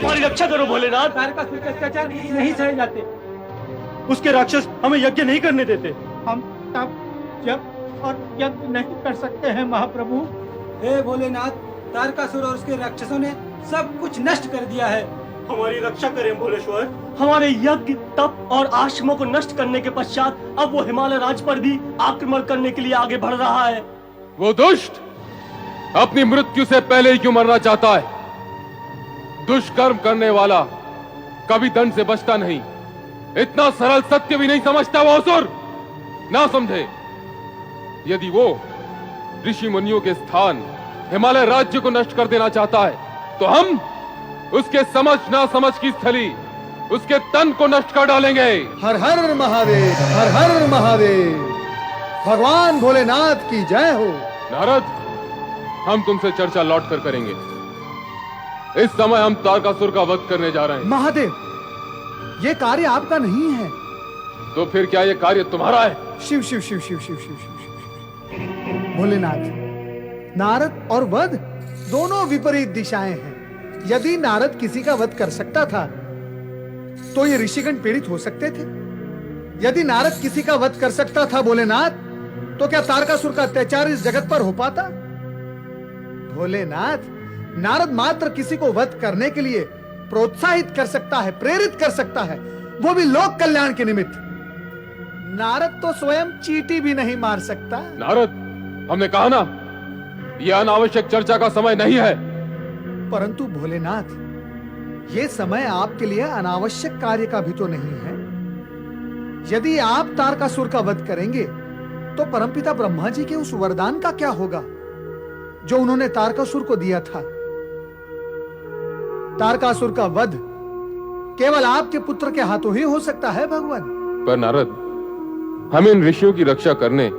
हमारी रक्षा करो भोलेनाथ। तारकासुर के अत्याचार नहीं सहे जाते। उसके राक्षस हमें यज्ञ नहीं करने देते। हम तब जब और यज्ञ नहीं कर सकते हैं महाप्रभु। हे भोलेनाथ, तारकासुर और उसके राक्षसों ने सब कुछ नष्ट कर दिया है। हमारी रक्षा करें भोलेश्वर। हमारे यज्ञ तप और आश्रमों को नष्ट करने के पश्चात अब वो हिमालय राज पर भी आक्रमण करने के लिए आगे बढ़ रहा है। वो दुष्ट अपनी मृत्यु से पहले ही क्यों मरना चाहता है? दुष्कर्म करने वाला कभी दंड से बचता नहीं। इतना सरल सत्य भी नहीं समझता वो असुर। ना समझे। यदि वो ऋषि मुनियों के स्थान हिमालय राज्य को नष्ट कर देना चाहता है तो हम उसके समझ ना समझ की स्थली उसके तन को नष्ट कर डालेंगे। हर हर महादेव, हर हर महादेव। भगवान भोलेनाथ की जय हो। नारद, हम तुमसे चर्चा लौट कर करेंगे। इस समय हम तारकासुर का वध करने जा रहे हैं। महादेव, ये कार्य आपका नहीं है। तो फिर क्या ये कार्य तुम्हारा है? शिव शिव शिव शिव शिव शिव शिव शिव। भोलेनाथ, नारद और वध दोनों विपरीत दिशाएं हैं। यदि नारद किसी का वध कर सकता था तो ये ऋषिगण पीड़ित हो सकते थे। यदि नारद किसी का वध कर सकता था भोलेनाथ, तो क्या तारकासुर का अत्याचार इस जगत पर हो पाता? भोलेनाथ, नारद मात्र किसी को वध करने के लिए प्रोत्साहित कर सकता है, प्रेरित कर सकता है, वो भी लोक कल्याण के निमित्त। नारद तो स्वयं चींटी भी नहीं मार सकता। नारद, हमने कहा ना, यह अनावश्यक चर्चा का समय नहीं है। परंतु भोलेनाथ, ये समय आपके लिए अनावश्यक कार्य का भी तो नहीं है। यदि आप तारकासुर का वध करेंगे तो परमपिता ब्रह्मा जी के उस वरदान का क्या होगा जो उन्होंने तारकासुर को दिया था? तारकासुर का वध केवल आपके पुत्र के हाथों ही हो सकता है भगवान। पर नारद, हम इन ऋषियों की रक्षा करने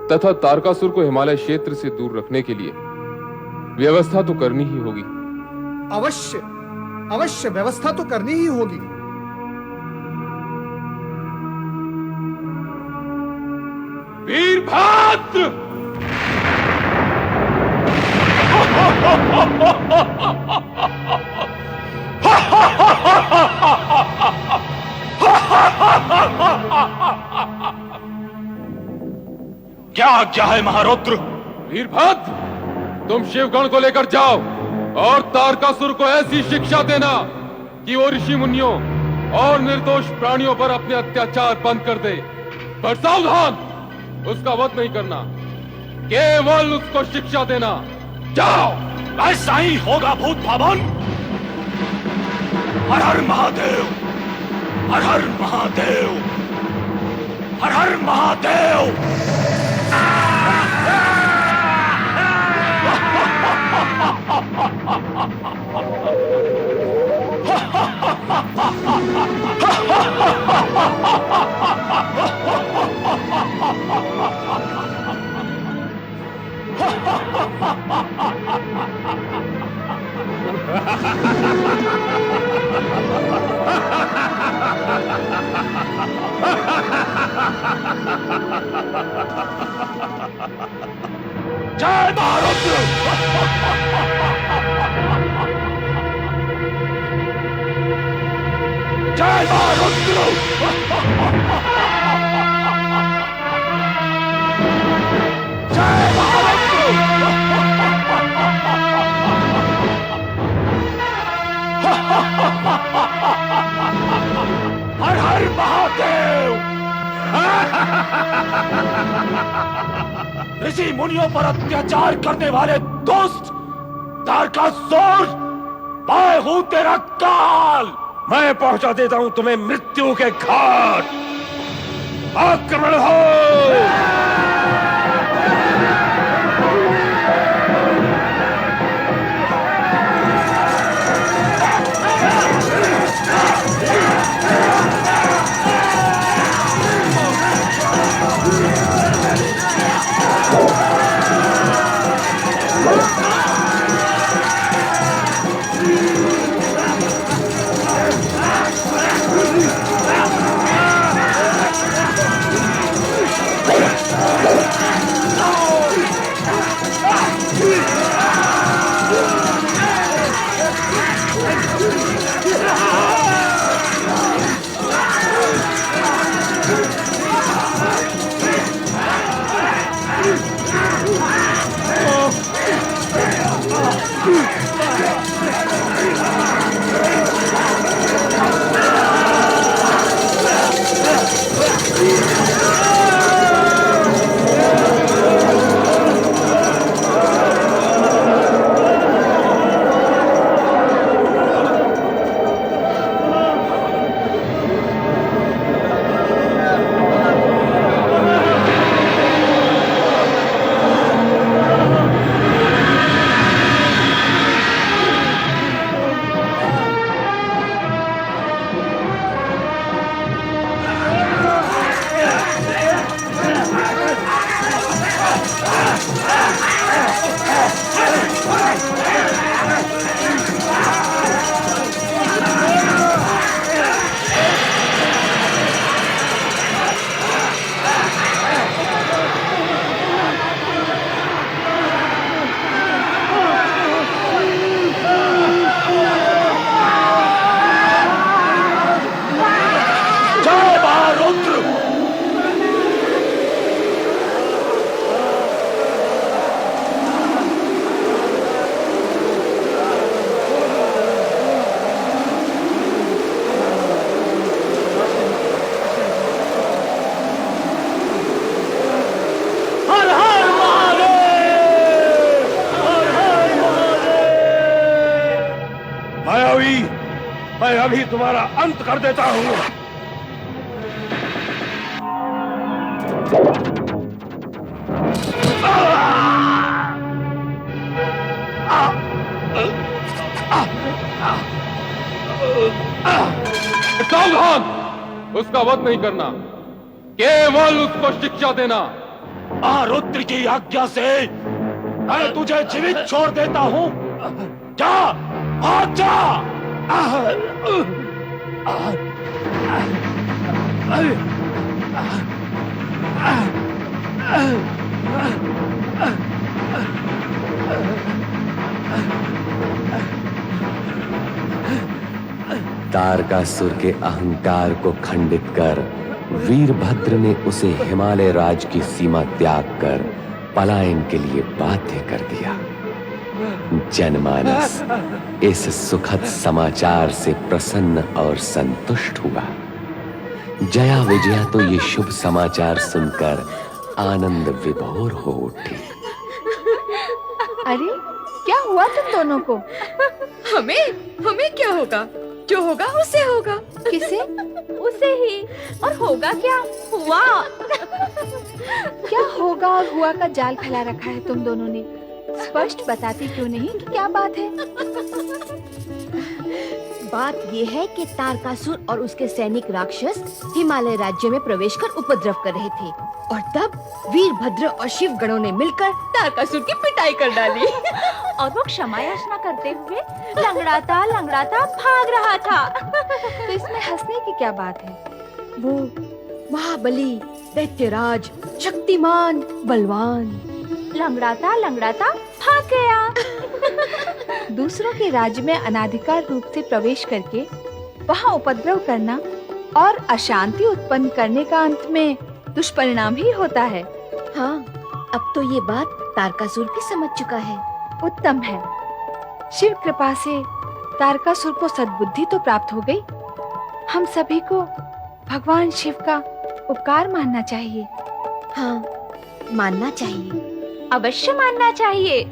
तथा तारकासुर को हिमालय क्षेत्र से दूर रखने के लिए व्यवस्था तो करनी ही होगी। अवश्य अवश्य व्यवस्था तो करनी ही होगी। वीरभद्र! क्या आज्ञा है महारुद्र? वीरभद्र, तुम शिवगण को लेकर जाओ और तारकासुर को ऐसी शिक्षा देना कि वो ऋषि मुनियों और निर्दोष प्राणियों पर अपने अत्याचार बंद कर दे। पर सावधान, उसका वध नहीं करना, केवल उसको शिक्षा देना। जाओ, ऐसा ही होगा भूत भवन। हर हर महादेव, हर हर महादेव, हर हर महादेव। जय महारुद्र। जय महारुद्र। जय महारुद्र। हर हर महादेव। ऋषि मुनियों पर अत्याचार करने वाले दुष्ट तारकासुर, मैं हूं तेरा काल। मैं पहुंचा देता हूं तुम्हें मृत्यु के घाट। आक्रमण हो। महाभावी, मैं अभी तुम्हारा अंत कर देता हूं। सावधान! उसका वध नहीं करना, केवल उसको शिक्षा देना। रुद्र की आज्ञा से मैं तुझे जीवित छोड़ देता हूं। जा, भाग जा। तारकासुर के अहंकार को खंडित कर वीरभद्र ने उसे हिमालय राज की सीमा त्याग कर पलायन के लिए बाध्य कर दिया। जनमानस इस सुखद समाचार से प्रसन्न और संतुष्ट हुआ। जया विजया तो ये शुभ समाचार सुनकर आनंद विभोर हो उठी। अरे क्या हुआ तुम दोनों को? हमें क्या होगा? जो होगा उसे होगा। किसे? उसे ही। और होगा क्या? हुआ। क्या होगा और हुआ का जाल फैला रखा है तुम दोनों ने। स्पष्ट बताती क्यों नहीं कि क्या बात है? बात ये है कि तारकासुर और उसके सैनिक राक्षस हिमालय राज्य में प्रवेश कर उपद्रव कर रहे थे और तब वीरभद्र और शिव गणों ने मिलकर तारकासुर की पिटाई कर डाली। और वो क्षमा याचना करते हुए लंगड़ाता भाग रहा था। तो इसमें हंसने की क्या बात है? वो महाबली, दैत्यराज, शक्तिमान, बलवान लंगड़ाता भाग गया। दूसरों के राज्य में अनाधिकार रूप से प्रवेश करके वहाँ उपद्रव करना और अशांति उत्पन्न करने का अंत में दुष्परिणाम ही होता है। हाँ, अब तो ये बात तारकासुर भी समझ चुका है। उत्तम है। शिव कृपा से तारकासुर को सद्बुद्धि तो प्राप्त हो गई। हम सभी को भगवान शिव का उपकार मानना चाहिए। हाँ, मानना चाहिए। अवश्य मानना चाहिए।